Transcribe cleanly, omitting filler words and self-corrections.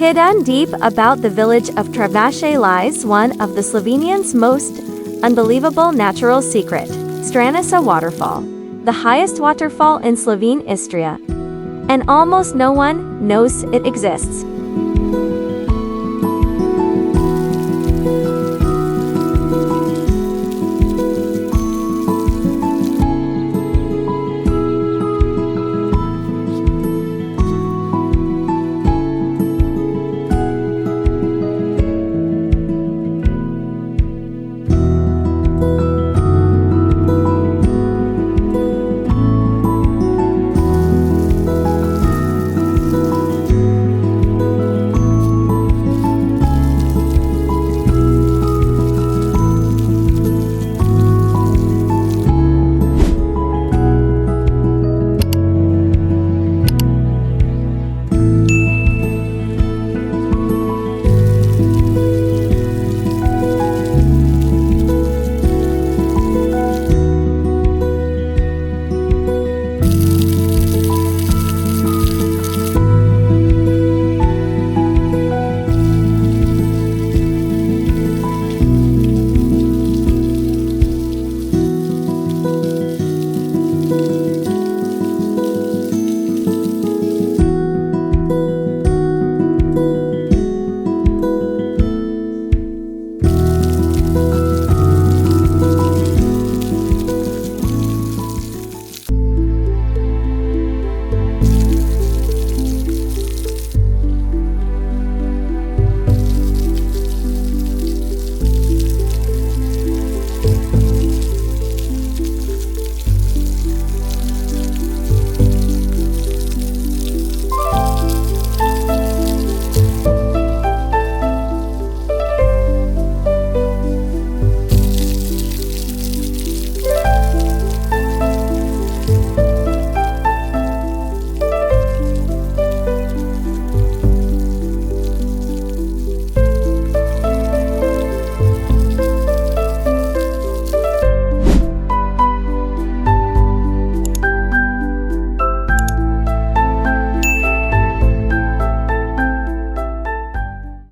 Hidden deep about the village of Trebeše lies one of the Slovenians' most unbelievable natural secret, Stranice Waterfall, the highest waterfall in Slovenian Istria. And almost no one knows it exists.